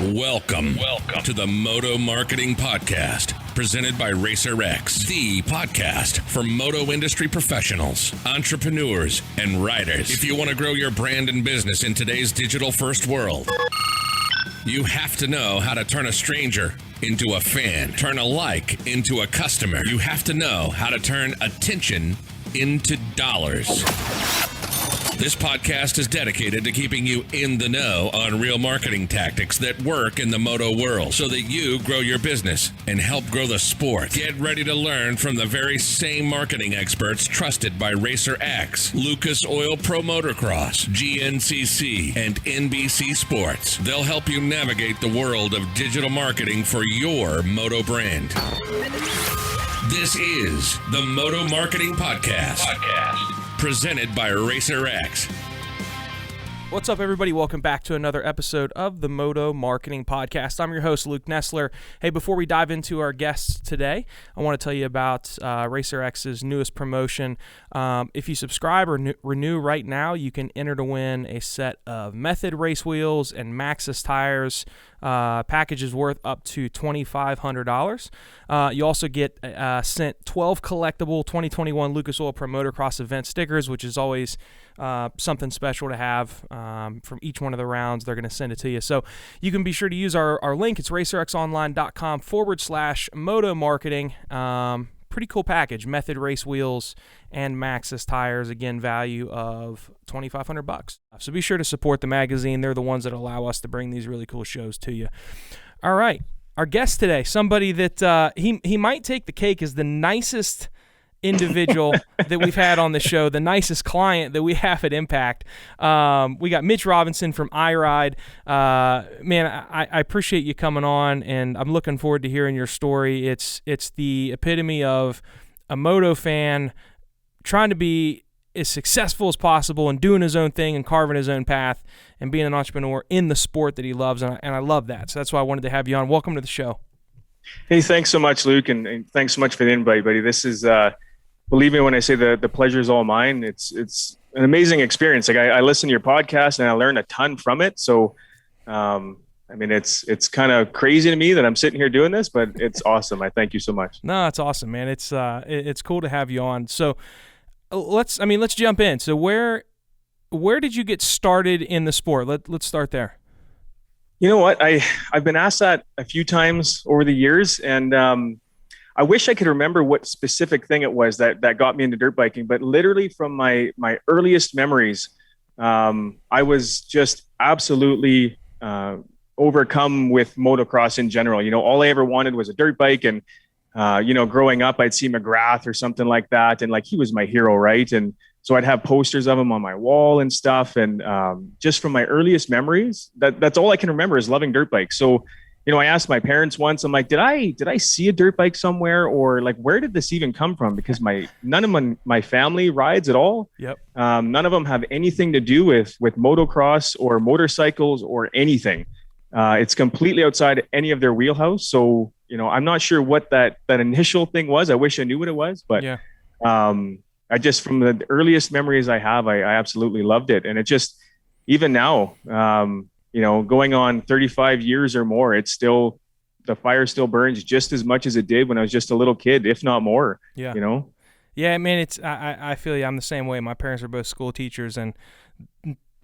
Welcome to the Moto Marketing Podcast, presented by Racerx, the podcast for moto industry professionals, entrepreneurs, and riders. If you want to grow your brand and business in today's digital-first world, you have to know how to turn a stranger into a fan, turn a like into a customer. You have to know how to turn attention into dollars. This podcast is dedicated to keeping you in the know on real marketing tactics that work in the moto world so that you grow your business and help grow the sport. Get ready to learn from the very same marketing experts trusted by Racerx, Lucas Oil Pro Motocross, GNCC, and NBC Sports. They'll help you navigate the world of digital marketing for your moto brand. This is the Moto Marketing Podcast. Presented by Racerx. What's up, everybody? Welcome back to another episode of the Moto Marketing Podcast. I'm your host, Luke Nesler. Hey, before we dive into our guests today, I want to tell you about Racerx's newest promotion. If you subscribe or renew right now, you can enter to win a set of Method race wheels and Maxxis tires. Packages worth up to $2,500. You also get sent 12 collectible 2021 Lucas Oil Pro Motocross event stickers, which is always something special to have from each one of the rounds. They're going to send it to you. So you can be sure to use our link. It's racerxonline.com/moto marketing. Pretty cool package. Method race wheels and Maxxis tires. Again, value of $2,500. So be sure to support the magazine. They're the ones that allow us to bring these really cool shows to you. All right. Our guest today, somebody that he might take the cake as the nicest individual that we've had on the show, the nicest client that we have at Impact. We got Mitch Robinson from iRide. Man, I appreciate you coming on, and I'm looking forward to hearing your story. It's the epitome of a moto fan trying to be as successful as possible and doing his own thing and carving his own path and being an entrepreneur in the sport that he loves, and I love that. So that's why I wanted to have you on. Welcome to the show. Hey, thanks so much, Luke, and thanks so much for the invite, buddy. This is believe me when I say the pleasure is all mine. It's an amazing experience. Like I listen to your podcast and I learn a ton from it. So, I mean, it's kind of crazy to me that I'm sitting here doing this, but it's awesome. I thank you so much. No, it's awesome, man. It's cool to have you on. So let's jump in. So where did you get started in the sport? Let's start there. You know what? I've been asked that a few times over the years, and I wish I could remember what specific thing it was that got me into dirt biking, but literally from my earliest memories, I was just absolutely overcome with motocross in general. You know, all I ever wanted was a dirt bike, and growing up, I'd see McGrath or something like that, and like he was my hero, right? And so I'd have posters of him on my wall and stuff, and just from my earliest memories, that's all I can remember is loving dirt bikes. So, you know, I asked my parents once, I'm like, did I see a dirt bike somewhere, or like, where did this even come from? Because none of my family rides at all. Yep. None of them have anything to do with motocross or motorcycles or anything. It's completely outside any of their wheelhouse. So, you know, I'm not sure what that initial thing was. I wish I knew what it was, but yeah. I just, from the earliest memories I have, I absolutely loved it. And it just, even now, you know, going on 35 years or more, it's still, the fire still burns just as much as it did when I was just a little kid, if not more. Yeah. You know? Yeah, I mean, I feel you. I'm the same way. My parents are both school teachers, and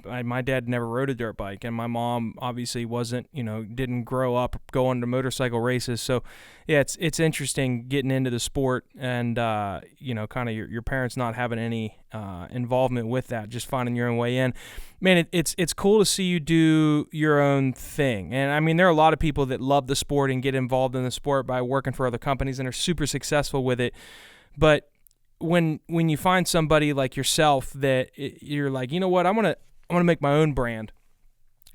my dad never rode a dirt bike, and my mom obviously didn't grow up going to motorcycle races. So yeah, it's interesting getting into the sport and, kind of your parents not having any involvement with that, just finding your own way in. Man, it's cool to see you do your own thing. And I mean, there are a lot of people that love the sport and get involved in the sport by working for other companies and are super successful with it. But when you find somebody like yourself that you're like, you know what, I'm gonna make my own brand,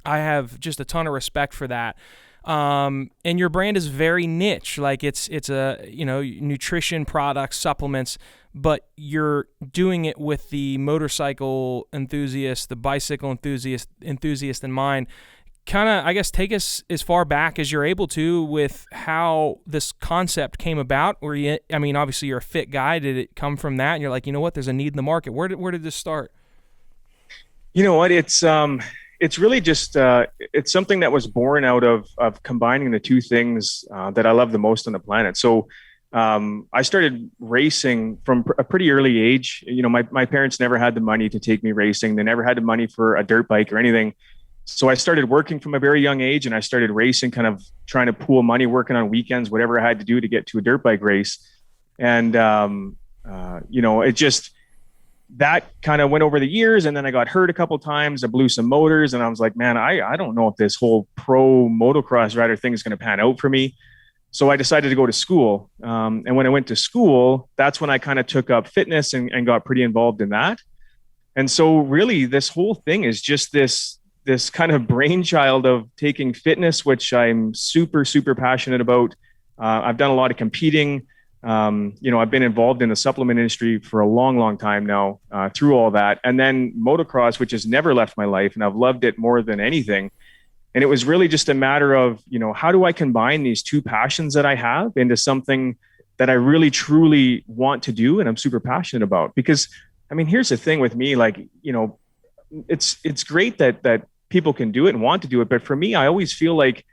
I have just a ton of respect for that. And your brand is very niche. Like it's a, nutrition products, supplements, but you're doing it with the motorcycle enthusiast, the bicycle enthusiast in mind. Kind of, I guess, take us as far back as you're able to with how this concept came about. Obviously you're a fit guy. Did it come from that? And you're like, you know what, there's a need in the market. Where did this start? You know what? It's it's really just it's something that was born out of combining the two things that I love the most on the planet. So I started racing from a pretty early age. You know, my parents never had the money to take me racing. They never had the money for a dirt bike or anything. So I started working from a very young age, and I started racing, kind of trying to pool money, working on weekends, whatever I had to do to get to a dirt bike race. And you know, it just, that kind of went over the years, and then I got hurt a couple of times. I blew some motors, and I was like, man, I don't know if this whole pro motocross rider thing is going to pan out for me. So I decided to go to school. And when I went to school, that's when I kind of took up fitness and got pretty involved in that. And so really this whole thing is just this kind of brainchild of taking fitness, which I'm super, super passionate about. I've done a lot of competing. You know, I've been involved in the supplement industry for a long, long time now, through all that. And then motocross, which has never left my life, and I've loved it more than anything. And it was really just a matter of, you know, how do I combine these two passions that I have into something that I really, truly want to do and I'm super passionate about? Because, I mean, here's the thing with me, like, you know, it's great that people can do it and want to do it. But for me, I always feel like,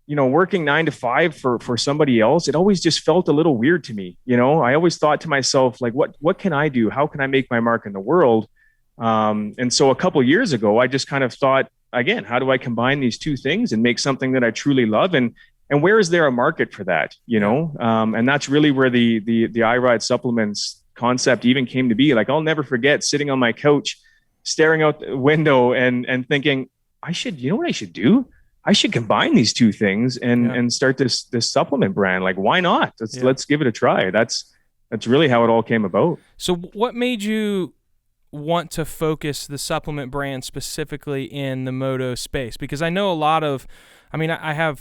you know, working 9 to 5 for somebody else, it always just felt a little weird to me. You know, I always thought to myself, like, what can I do? How can I make my mark in the world? And so a couple of years ago, I just kind of thought, again, how do I combine these two things and make something that I truly love? And where is there a market for that? You know? And that's really where the iRide supplements concept even came to be. Like, I'll never forget sitting on my couch, staring out the window and thinking, you know what I should do? I should combine these two things and start this supplement brand. Like, why not? Let's give it a try. That's really how it all came about. So what made you want to focus the supplement brand specifically in the moto space? Because I know I have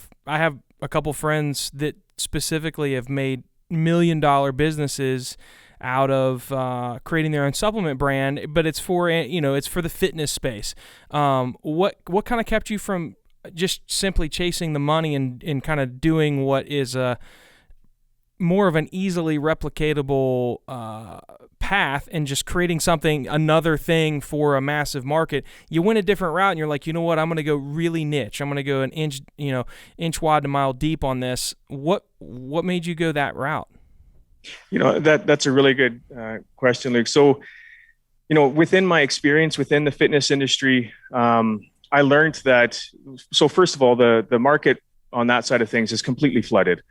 a couple friends that specifically have made $1 million businesses out of creating their own supplement brand, but it's for, you know, it's for the fitness space. What kind of kept you from just simply chasing the money and kind of doing what is more of an easily replicatable path and just creating another thing for a massive market? You went a different route and you're like, you know what, I'm going to go really niche. I'm going to go an inch wide to mile deep on this. What made you go that route? You know, that's a really good question, Luke. So, you know, within my experience within the fitness industry, I learned that, so first of all, the market on that side of things is completely flooded.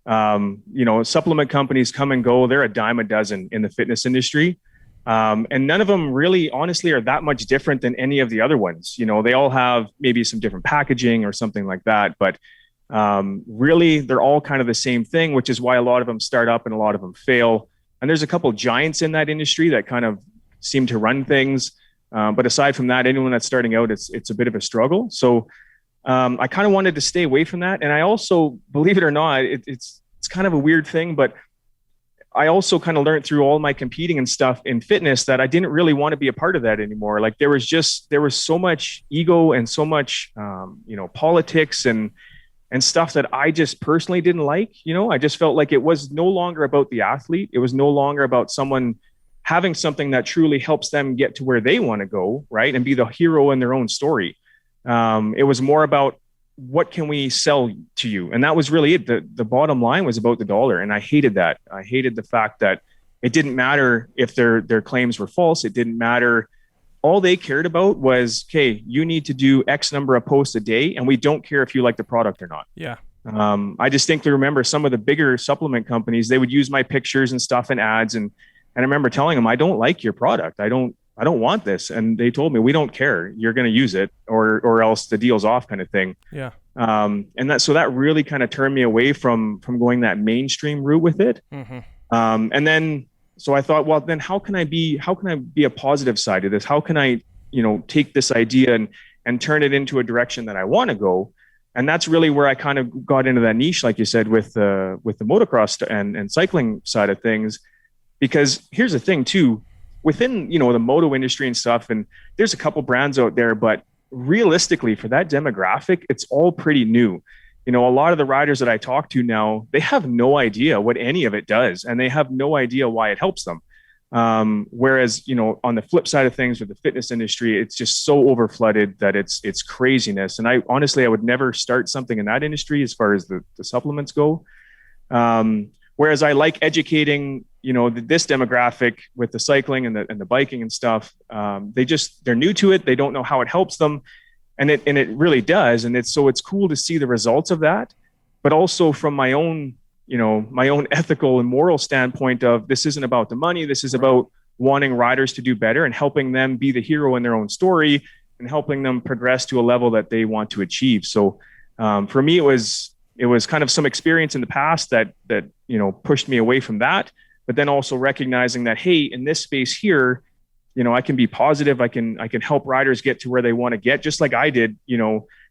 You know, supplement companies come and go. They're a dime a dozen in the fitness industry. And none of them really, honestly, are that much different than any of the other ones. You know, they all have maybe some different packaging or something like that. But really, they're all kind of the same thing, which is why a lot of them start up and a lot of them fail. And there's a couple of giants in that industry that kind of seem to run things. But aside from that, anyone that's starting out, it's a bit of a struggle. So I kind of wanted to stay away from that. And I also, believe it or not, it's kind of a weird thing, but I also kind of learned through all my competing and stuff in fitness that I didn't really want to be a part of that anymore. Like, there was so much ego and so much, you know, politics and stuff that I just personally didn't like. You know, I just felt like it was no longer about the athlete. It was no longer about someone having something that truly helps them get to where they want to go, right? And be the hero in their own story. It was more about, what can we sell to you? And that was really it. The bottom line was about the dollar. And I hated that. I hated the fact that it didn't matter if their claims were false. It didn't matter. All they cared about was, okay, you need to do X number of posts a day, and we don't care if you like the product or not. Yeah. I distinctly remember some of the bigger supplement companies, they would use my pictures and stuff in ads. And I remember telling them, I don't like your product. I don't want this. And they told me, we don't care. You're going to use it or else the deal's off, kind of thing. Yeah. And that really kind of turned me away from going that mainstream route with it. Mm-hmm. And then, so I thought, well, then how can I be a positive side of this? How can I, you know, take this idea and turn it into a direction that I want to go? And that's really where I kind of got into that niche, like you said, with the motocross and cycling side of things. Because here's the thing too, within, you know, the moto industry and stuff, and there's a couple brands out there, but realistically for that demographic, it's all pretty new. You know, a lot of the riders that I talk to now, they have no idea what any of it does, and they have no idea why it helps them. Whereas, on the flip side of things with the fitness industry, it's just so overflooded that it's craziness. And I would never start something in that industry as far as the supplements go. Whereas I like educating, this demographic with the cycling and the biking and stuff. They're new to it. They don't know how it helps them. And it really does. And it's cool to see the results of that, but also from my own ethical and moral standpoint of this isn't about the money. This is about wanting riders to do better and helping them be the hero in their own story and helping them progress to a level that they want to achieve. So for me, it was kind of some experience in the past that pushed me away from that, but then also recognizing that, hey, in this space here, I can be positive. I can help riders get to where they want to get, just like I did,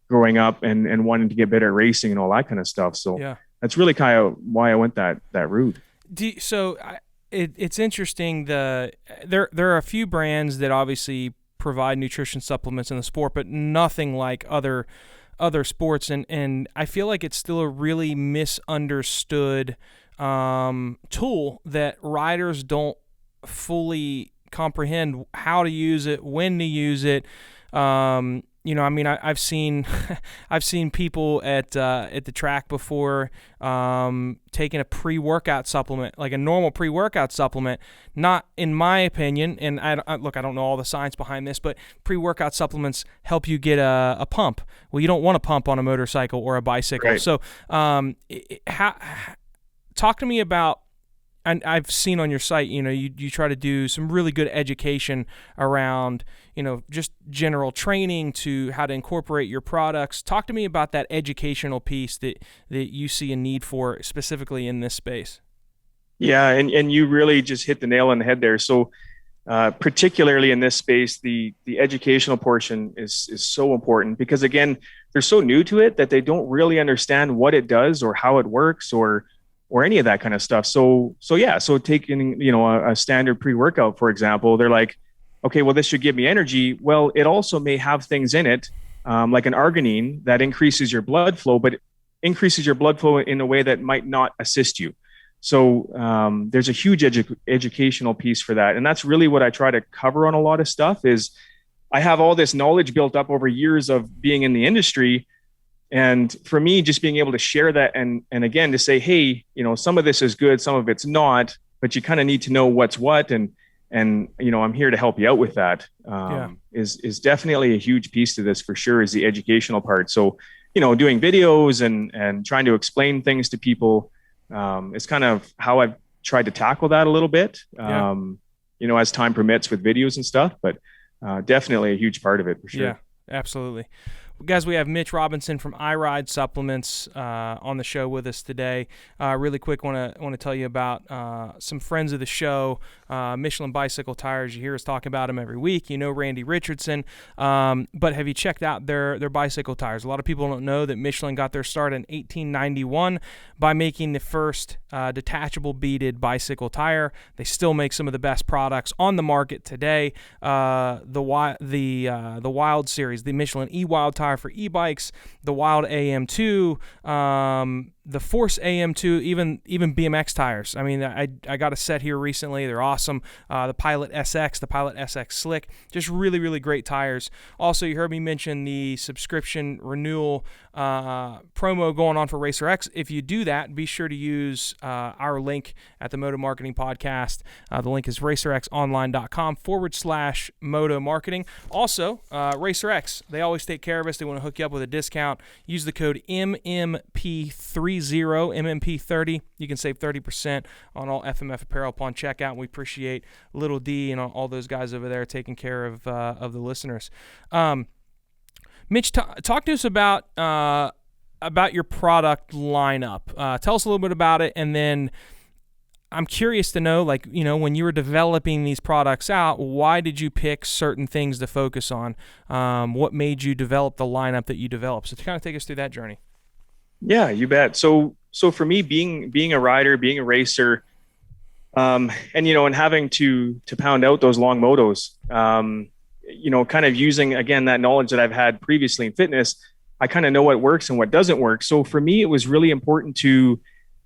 growing up and wanting to get better at racing and all that kind of stuff. So yeah. That's really kind of why I went that route. It's interesting. There are a few brands that obviously provide nutrition supplements in the sport, but nothing like other sports. And I feel like it's still a really misunderstood tool that riders don't fully comprehend how to use it, when to use it. I've seen people at the track before taking a pre-workout supplement, like a normal pre-workout supplement. Not in my opinion, and I don't know all the science behind this, but pre-workout supplements help you get a pump. Well, you don't want a pump on a motorcycle or a bicycle. Right. So, talk to me about. And I've seen on your site, you try to do some really good education around, just general training to how to incorporate your products. Talk to me about that educational piece that you see a need for specifically in this space. Yeah, and you really just hit the nail on the head there. So particularly in this space, the educational portion is so important because, again, they're so new to it that they don't really understand what it does or how it works or any of that kind of stuff. So taking, a standard pre-workout, for example, they're like, okay, well, this should give me energy. Well, it also may have things in it, like an arginine that increases your blood flow, but increases your blood flow in a way that might not assist you. So there's a huge educational piece for that. And that's really what I try to cover on a lot of stuff is I have all this knowledge built up over years of being in the industry. And for me, just being able to share that and again, to say, hey, some of this is good, some of it's not, but you kind of need to know what's what. And I'm here to help you out with that. Is definitely a huge piece to this for sure, is the educational part. So, doing videos and trying to explain things to people is kind of how I've tried to tackle that a little bit, as time permits with videos and stuff, but definitely a huge part of it for sure. Yeah, absolutely. Guys, we have Mitch Robinson from iRide Supplements on the show with us today. Really quick, want to tell you about some friends of the show, Michelin Bicycle Tires. You hear us talk about them every week. Randy Richardson. But have you checked out their bicycle tires? A lot of people don't know that Michelin got their start in 1891 by making the first detachable beaded bicycle tire. They still make some of the best products on the market today. The Wild Series, the Michelin E-Wild tire for e-bikes, the Wild AM2, the Force AM2, even BMX tires. I mean, I got a set here recently. They're awesome. The Pilot SX, the Pilot SX Slick, just really, really great tires. Also, you heard me mention the subscription renewal promo going on for Racerx. If you do that, be sure to use our link at the Moto Marketing Podcast. The link is racerxonline.com/Moto Marketing. Also, Racerx, they always take care of us. They want to hook you up with a discount. Use the code MMP30, MMP30. You can save 30% on all FMF apparel upon checkout. We appreciate Little D and all those guys over there taking care of the listeners. Mitch, talk to us about your product lineup. Tell us a little bit about it, and then I'm curious to know, when you were developing these products out, why did you pick certain things to focus on? What made you develop the lineup that you developed? So to kind of take us through that journey. Yeah, you bet. So for me, being a rider, being a racer, and having to pound out those long motos, kind of using again that knowledge that I've had previously in fitness, I kind of know what works and what doesn't work. So for me, it was really important to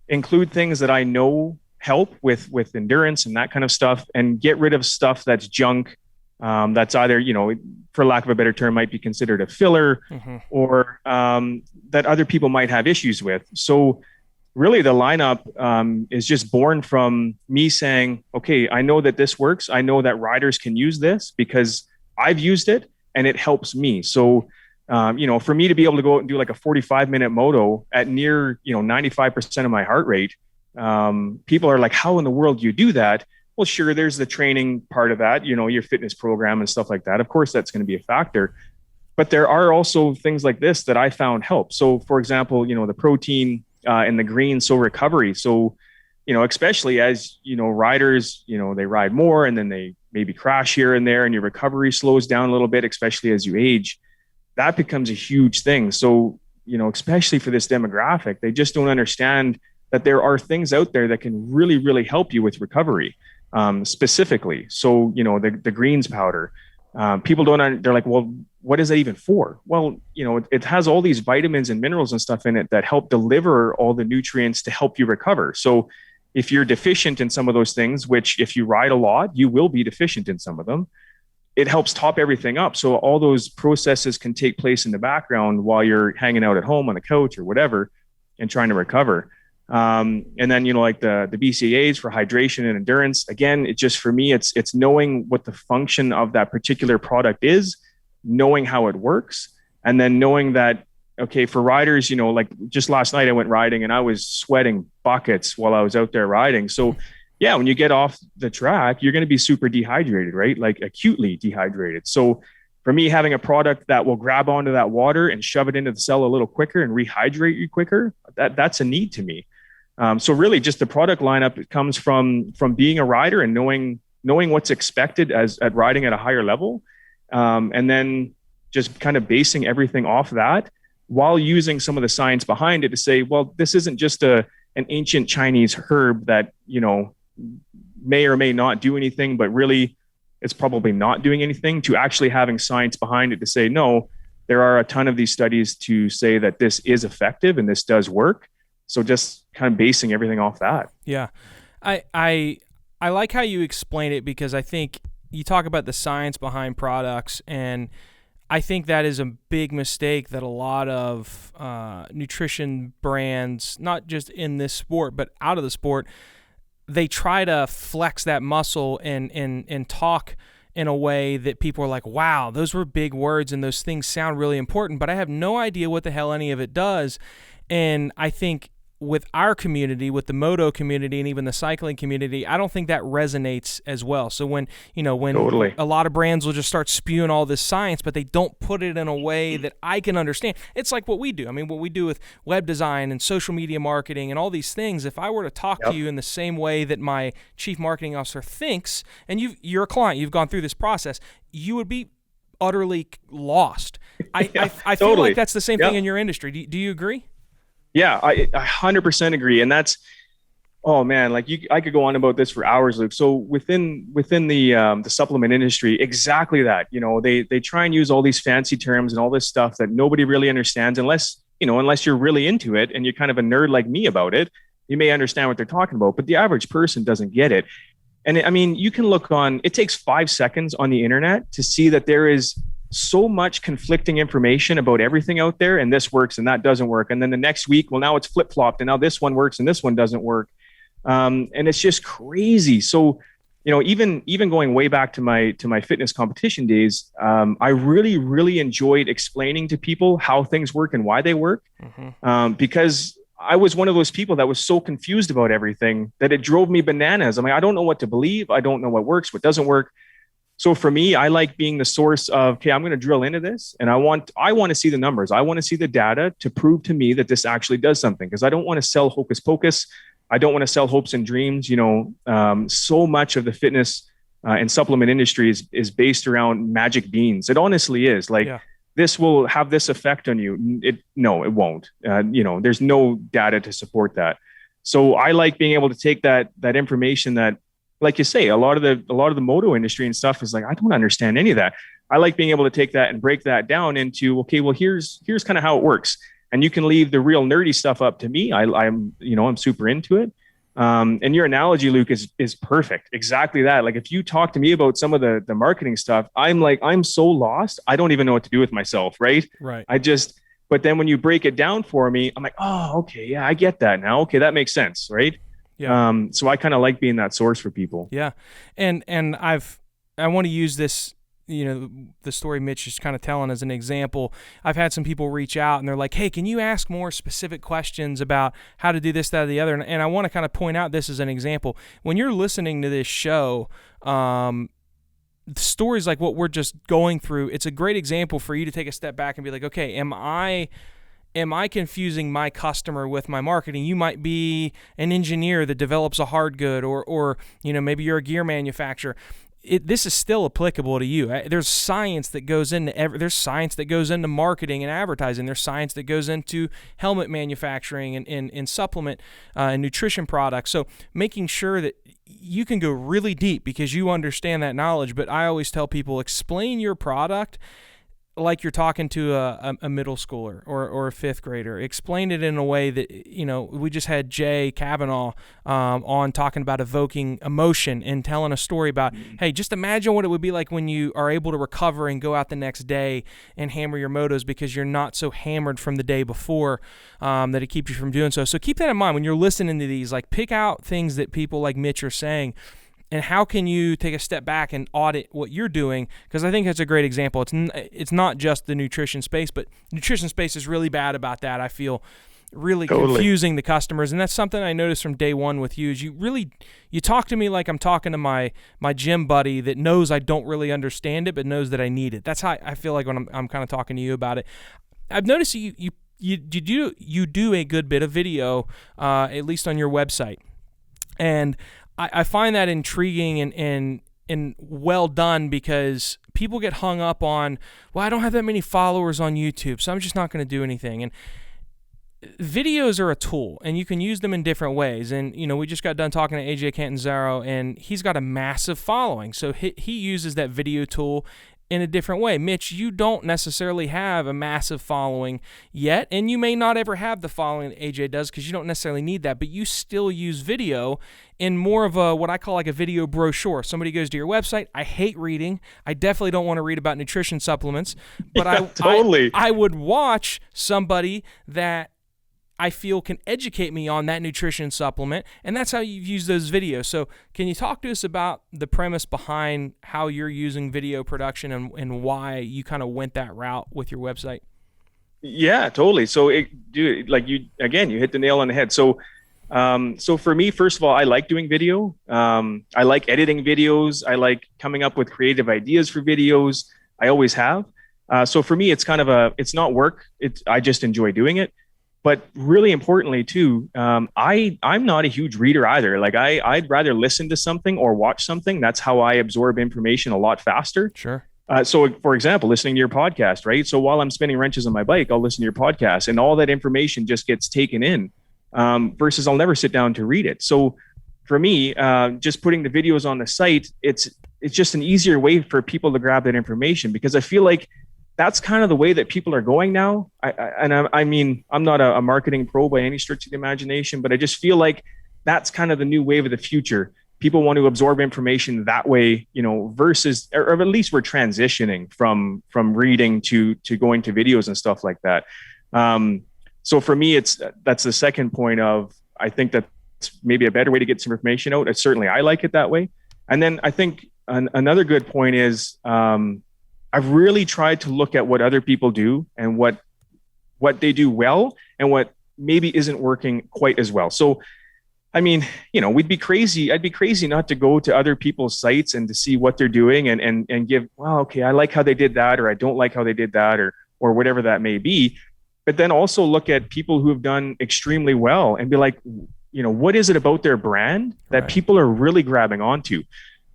include things that I know help with endurance and that kind of stuff, and get rid of stuff that's junk, that's either, for lack of a better term, might be considered a filler, or that other people might have issues with. So really the lineup is just born from me saying, okay, I know that this works. I know that riders can use this because I've used it and it helps me. So, for me to be able to go out and do like a 45-minute moto at near, 95% of my heart rate, people are like, how in the world do you do that? Well, sure, there's the training part of that, your fitness program and stuff like that. Of course, that's going to be a factor. But there are also things like this that I found help. So, for example, the protein and the green, so recovery. So, especially as, riders, they ride more and then they maybe crash here and there and your recovery slows down a little bit, especially as you age. That becomes a huge thing. So, especially for this demographic, they just don't understand that there are things out there that can really, really help you with recovery, specifically. So, the greens powder, people they're like, well, what is that even for? Well, it has all these vitamins and minerals and stuff in it that help deliver all the nutrients to help you recover. So if you're deficient in some of those things, which if you ride a lot, you will be deficient in some of them, it helps top everything up. So all those processes can take place in the background while you're hanging out at home on the couch or whatever and trying to recover. And then, like the BCAAs for hydration and endurance, again, it just, for me, it's knowing what the function of that particular product is, knowing how it works, and then knowing that, okay, for riders, like just last night I went riding and I was sweating buckets while I was out there riding. So yeah, when you get off the track, you're going to be super dehydrated, right? Like acutely dehydrated. So for me, having a product that will grab onto that water and shove it into the cell a little quicker and rehydrate you quicker, that's a need to me. So really just the product lineup, it comes from being a rider and knowing what's expected at riding at a higher level. And then just kind of basing everything off that while using some of the science behind it to say, well, this isn't just an ancient Chinese herb that, may or may not do anything, but really it's probably not doing anything, to actually having science behind it to say, no, there are a ton of these studies to say that this is effective and this does work. So just kind of basing everything off that. Yeah. I like how you explain it, because I think you talk about the science behind products, and I think that is a big mistake that a lot of nutrition brands, not just in this sport, but out of the sport, they try to flex that muscle and talk in a way that people are like, wow, those were big words and those things sound really important, but I have no idea what the hell any of it does. And I think with our community, with the moto community and even the cycling community, I don't think that resonates as well. So when Totally. A lot of brands will just start spewing all this science, but they don't put it in a way that I can understand. It's like what we do. I mean, what we do with web design and social media marketing and all these things, if I were to talk to you in the same way that my chief marketing officer thinks, and you're a client, you've gone through this process, you would be utterly lost. I feel like that's the same thing in your industry. Do you agree? Yeah, I 100% agree. And that's, oh man, like I could go on about this for hours, Luke. So within the supplement industry, exactly that, they try and use all these fancy terms and all this stuff that nobody really understands unless you're really into it and you're kind of a nerd like me about it. You may understand what they're talking about, but the average person doesn't get it. And I mean, you can look it takes 5 seconds on the internet to see that there is so much conflicting information about everything out there, and this works and that doesn't work. And then the next week, well, now it's flip-flopped and now this one works and this one doesn't work. And it's just crazy. So, even going way back to my fitness competition days, I really, really enjoyed explaining to people how things work and why they work. Because I was one of those people that was so confused about everything that it drove me bananas. I mean, I don't know what to believe. I don't know what works, what doesn't work. So for me, I like being the source of, okay, I'm going to drill into this and I want to see the numbers. I want to see the data to prove to me that this actually does something, because I don't want to sell hocus pocus. I don't want to sell hopes and dreams. So much of the fitness and supplement industry is based around magic beans. It honestly is. This will have this effect on you. No, it won't. There's no data to support that. So I like being able to take that information that, like you say, a lot of the moto industry and stuff is like, I don't understand any of that. I like being able to take that and break that down into, okay, well, here's kind of how it works. And you can leave the real nerdy stuff up to me. I'm super into it. And your analogy, Luke, is perfect. Exactly that. Like if you talk to me about some of the marketing stuff, I'm so lost. I don't even know what to do with myself. Right. Right. But then when you break it down for me, I'm like, oh, okay. Yeah, I get that now. Okay. That makes sense. Right. Yeah. So I kind of like being that source for people. Yeah. And I want to use this, the story Mitch is kind of telling as an example. I've had some people reach out and they're like, hey, can you ask more specific questions about how to do this, that, or the other? And I want to kind of point out this as an example. When you're listening to this show, stories like what we're just going through, it's a great example for you to take a step back and be like, okay, am I confusing my customer with my marketing? You might be an engineer that develops a hard good, or maybe you're a gear manufacturer. This is still applicable to you. There's science that goes into marketing and advertising. There's science that goes into helmet manufacturing and supplement and nutrition products. So making sure that you can go really deep because you understand that knowledge. But I always tell people, explain your product like you're talking to a middle schooler or a fifth grader. Explain it in a way that, we just had Jay Kavanaugh on talking about evoking emotion and telling a story about, hey, just imagine what it would be like when you are able to recover and go out the next day and hammer your motos because you're not so hammered from the day before that it keeps you from doing so. So keep that in mind when you're listening to these. Like, pick out things that people like Mitch are saying, and how can you take a step back and audit what you're doing? Because I think that's a great example. It's not just the nutrition space, but nutrition space is really bad about that. I feel really confusing the customers, and that's something I noticed from day one with you. Is you talk to me like I'm talking to my gym buddy that knows I don't really understand it, but knows that I need it. That's how I feel like when I'm kind of talking to you about it. I've noticed you do a good bit of video, at least on your website, and I find that intriguing and well done because people get hung up on, well, I don't have that many followers on YouTube, so I'm just not going to do anything. And videos are a tool, and you can use them in different ways. And, we just got done talking to AJ Catanzaro, and he's got a massive following. So he uses that video tool in a different way. Mitch, you don't necessarily have a massive following yet, and you may not ever have the following that AJ does because you don't necessarily need that, but you still use video in more of a, what I call like a video brochure. Somebody goes to your website. I hate reading. I definitely don't want to read about nutrition supplements, but I would watch somebody that I feel can educate me on that nutrition supplement, and that's how you use those videos. So can you talk to us about the premise behind how you're using video production and why you kind of went that route with your website? Yeah, totally. So you hit the nail on the head. So for me, first of all, I like doing video. I like editing videos. I like coming up with creative ideas for videos. I always have. So for me, it's kind of it's not work. I just enjoy doing it. But really importantly too, I'm not a huge reader either. Like I'd rather listen to something or watch something. That's how I absorb information a lot faster. Sure. So for example, listening to your podcast, right? So while I'm spinning wrenches on my bike, I'll listen to your podcast and all that information just gets taken in, versus I'll never sit down to read it. So for me, just putting the videos on the site, it's just an easier way for people to grab that information, because I feel like that's kind of the way that people are going now. I mean, I'm not a marketing pro by any stretch of the imagination, but I just feel like that's kind of the new wave of the future. People want to absorb information that way, versus, or at least we're transitioning from reading to going to videos and stuff like that. So for me, that's the second point of, I think that's maybe a better way to get some information out. Certainly I like it that way. And then I think another good point is, I've really tried to look at what other people do and what they do well and what maybe isn't working quite as well. So, I mean, I'd be crazy not to go to other people's sites and to see what they're doing and give, well, okay, I like how they did that, or I don't like how they did that, or whatever that may be. But then also look at people who have done extremely well and be like, what is it about their brand that people are really grabbing onto?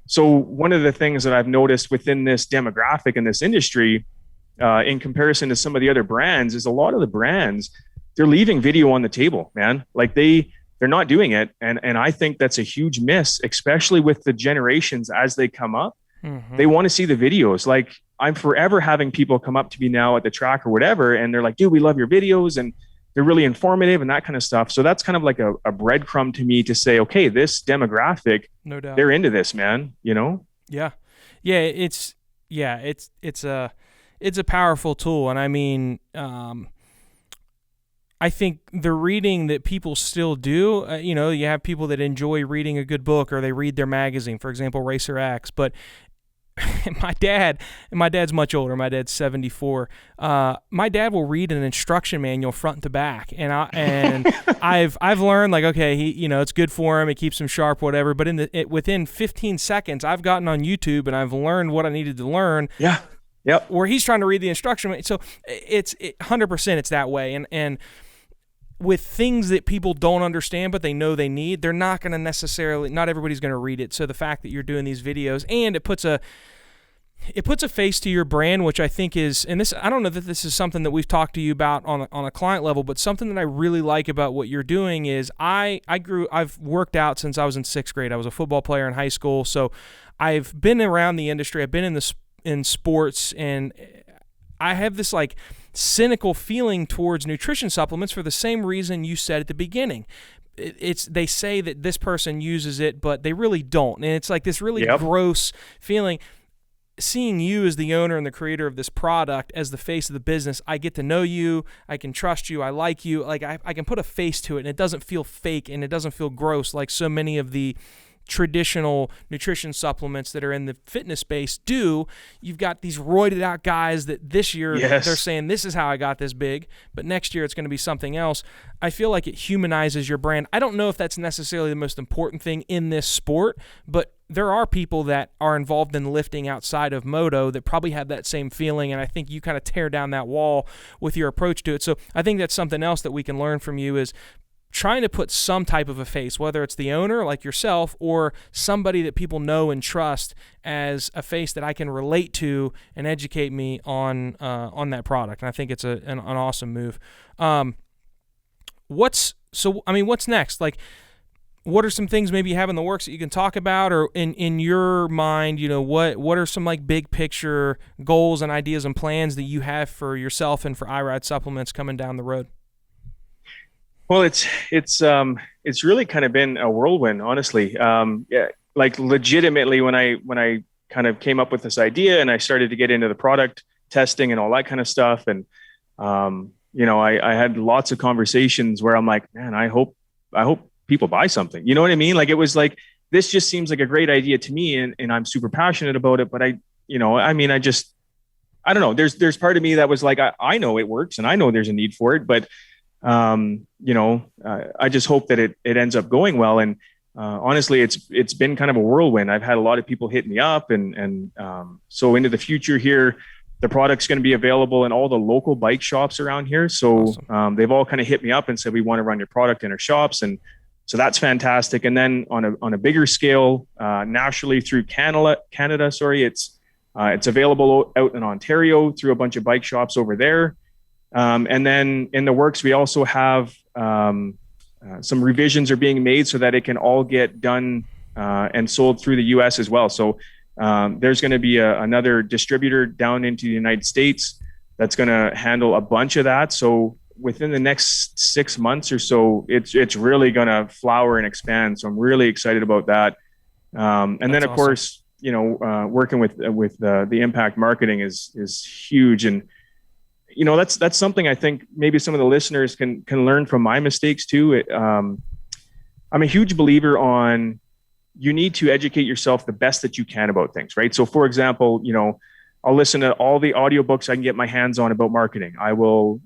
So one of the things that I've noticed within this demographic in this industry, in comparison to some of the other brands, is a lot of the brands, they're leaving video on the table, man. Like they're not doing it. And I think that's a huge miss, especially with the generations as they come up. Mm-hmm. They want to see the videos. Like I'm forever having people come up to me now at the track or whatever, and they're like, dude, we love your videos. And they're really informative and that kind of stuff. So that's kind of like a breadcrumb to me to say, okay, this demographic, No doubt, they're into this, man, you know? Yeah. It's a powerful tool. And I mean, I think the reading that people still do, you have people that enjoy reading a good book or they read their magazine, for example, Racerx. But my dad's much older. My dad's 74. My dad will read an instruction manual front to back, and I've learned, like, okay, it's good for him. It keeps him sharp, whatever. But within 15 seconds, I've gotten on YouTube and I've learned what I needed to learn. Yeah. Yep. Where he's trying to read the instruction manual. So it's 100% it's that way. And with things that people don't understand but they know they need, they're not going to necessarily, not everybody's going to read it. So the fact that you're doing these videos, and it puts a face to your brand, which I think is, and this, I don't know that this is something that we've talked to you about on a client level, but something that I really like about what you're doing is I've worked out since I was in 6th grade. I was a football player in high school. So I've been around the industry. I've been in sports, and I have this like cynical feeling towards nutrition supplements for the same reason you said at the beginning. They say that this person uses it, but they really don't. And it's like this really gross feeling. Seeing you as the owner and the creator of this product, as the face of the business, I get to know you, I can trust you, I like you, like I can put a face to it, and it doesn't feel fake and it doesn't feel gross like so many of the traditional nutrition supplements that are in the fitness space do. You've got these roided out guys that this year they're saying, this is how I got this big, but next year it's going to be something else. I feel like it humanizes your brand. I don't know if that's necessarily the most important thing in this sport, but there are people that are involved in lifting outside of moto that probably have that same feeling, and I think you kind of tear down that wall with your approach to it. So I think that's something else that we can learn from you, is trying to put some type of a face, whether it's the owner like yourself or somebody that people know and trust, as a face that I can relate to and educate me on that product. And I think it's an awesome move. What's next? Like, what are some things maybe you have in the works that you can talk about, or in your mind, what are some like big picture goals and ideas and plans that you have for yourself and for iRide supplements coming down the road? Well, it's really kind of been a whirlwind, honestly. Like legitimately, when I kind of came up with this idea and I started to get into the product testing and all that kind of stuff, and I had lots of conversations where I'm like, man, I hope people buy something. You know what I mean? Like, it was like, this just seems like a great idea to me, and I'm super passionate about it. But I don't know. There's part of me that was like, I know it works and I know there's a need for it, but I just hope that it ends up going well. And honestly, it's been kind of a whirlwind. I've had a lot of people hit me up, and so into the future here, the product's going to be available in all the local bike shops around here. So awesome. They've all kind of hit me up and said, we want to run your product in our shops. And so that's fantastic. And then on a bigger scale, nationally through Canada, it's available out in Ontario through a bunch of bike shops over there. And then in the works, we also have some revisions are being made so that it can all get done and sold through the US as well. So there's going to be another distributor down into the United States that's going to handle a bunch of that. So within the next 6 months or so, it's really going to flower and expand. So I'm really excited about that. And that's then of awesome. Course, working with the impact marketing is huge. And that's something I think maybe some of the listeners can learn from my mistakes too. I'm a huge believer on, you need to educate yourself the best that you can about things, right? So for example, I'll listen to all the audiobooks I can get my hands on about marketing. I will,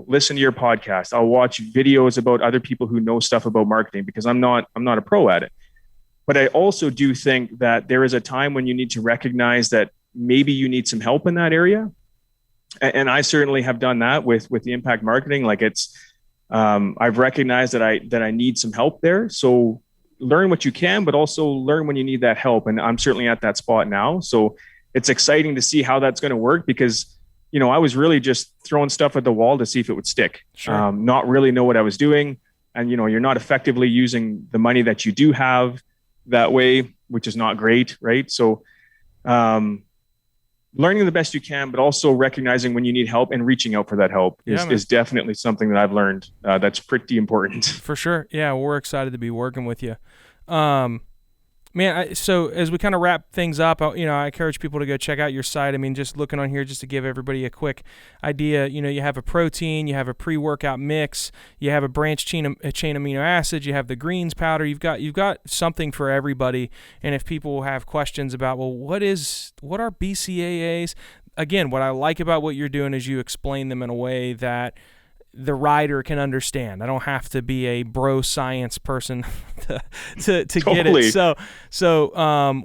listen to your podcast. I'll watch videos about other people who know stuff about marketing, because I'm not a pro at it. But I also do think that there is a time when you need to recognize that maybe you need some help in that area. And I certainly have done that with the impact marketing. Like I've recognized that I need some help there. So learn what you can, but also learn when you need that help. And I'm certainly at that spot now. So it's exciting to see how that's going to work, because, I was really just throwing stuff at the wall to see if it would stick. Sure. Not really know what I was doing. And, you're not effectively using the money that you do have that way, which is not great. Right. So, learning the best you can, but also recognizing when you need help and reaching out for that help is definitely something that I've learned. That's pretty important. For sure. Yeah, we're excited to be working with you. So as we kind of wrap things up, I encourage people to go check out your site. I mean, just looking on here, just to give everybody a quick idea, you have a protein, you have a pre-workout mix, you have a branched chain amino acids, you have the greens powder. You've got something for everybody. And if people have questions about, well, what are BCAAs? Again, what I like about what you're doing is you explain them in a way that the rider can understand. I don't have to be a bro science person to get it. So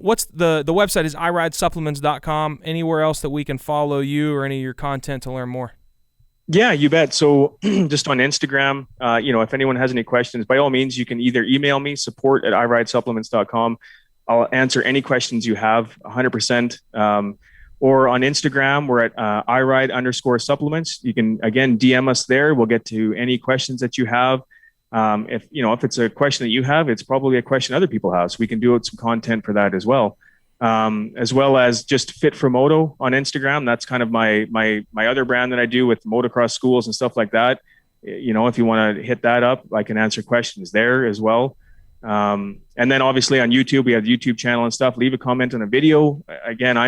what's the website is iRideSupplements.com. Anywhere else that we can follow you or any of your content to learn more? Yeah, you bet. So just on Instagram, if anyone has any questions, by all means, you can either email me, support@iRideSupplements.com. I'll answer any questions you have 100%. Or on Instagram, we're at iRide_supplements. You can, again, DM us there. We'll get to any questions that you have. If it's a question that you have, it's probably a question other people have. So we can do some content for that as well as just Fit for Moto on Instagram. That's kind of my other brand that I do with motocross schools and stuff like that. If you want to hit that up, I can answer questions there as well. And then obviously on YouTube, we have the YouTube channel and stuff. Leave a comment on a video. Again,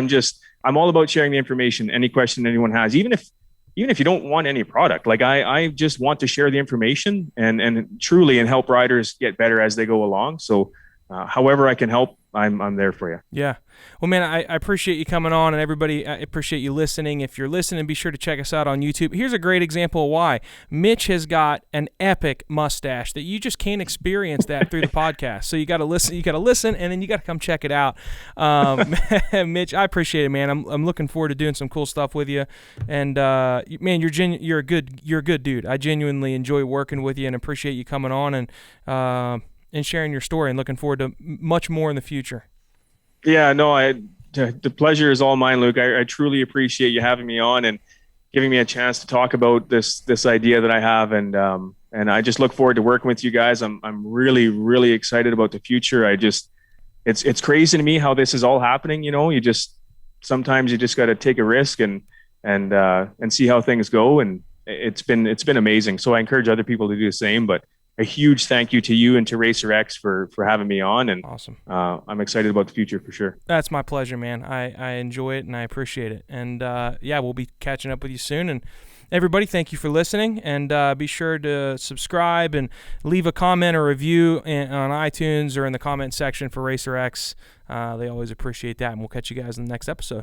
I'm all about sharing the information, any question anyone has, even if you don't want any product. Like I just want to share the information and truly and help riders get better as they go along. So however I can help, I'm there for you. Yeah. Well, man, I appreciate you coming on, and everybody, I appreciate you listening. If you're listening, be sure to check us out on YouTube. Here's a great example of why. Mitch has got an epic mustache that you just can't experience that through the podcast. So you got to listen, and then you got to come check it out. Mitch, I appreciate it, man. I'm looking forward to doing some cool stuff with you. And man, you're a good dude. I genuinely enjoy working with you and appreciate you coming on and sharing your story, and looking forward to much more in the future. Yeah, no, the pleasure is all mine, Luke. I truly appreciate you having me on and giving me a chance to talk about this idea that I have. And I just look forward to working with you guys. I'm really, really excited about the future. It's crazy to me how this is all happening. Sometimes you just got to take a risk and see how things go. And it's been amazing. So I encourage other people to do the same, but a huge thank you to you and to Racerx for having me on. And awesome. I'm excited about the future for sure. That's my pleasure, man. I enjoy it and I appreciate it. And we'll be catching up with you soon. And everybody, thank you for listening. And be sure to subscribe and leave a comment or review on iTunes or in the comment section for Racerx. They always appreciate that. And we'll catch you guys in the next episode.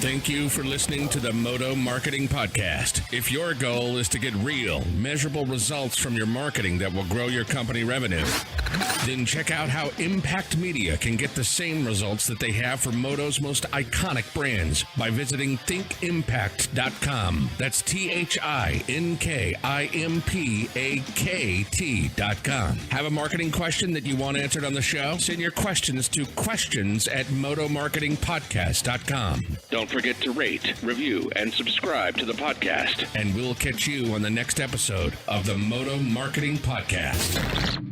Thank you for listening to the Moto Marketing Podcast. If your goal is to get real, measurable results from your marketing that will grow your company revenue, then check out how Impact Media can get the same results that they have for Moto's most iconic brands by visiting thinkimpact.com. That's THINKIMPAKT.com. Have a marketing question that you want answered on the show? Send your questions to questions@motomarketingpodcast.com. Don't forget to rate, review, and subscribe to the podcast. And we'll catch you on the next episode of the Moto Marketing Podcast.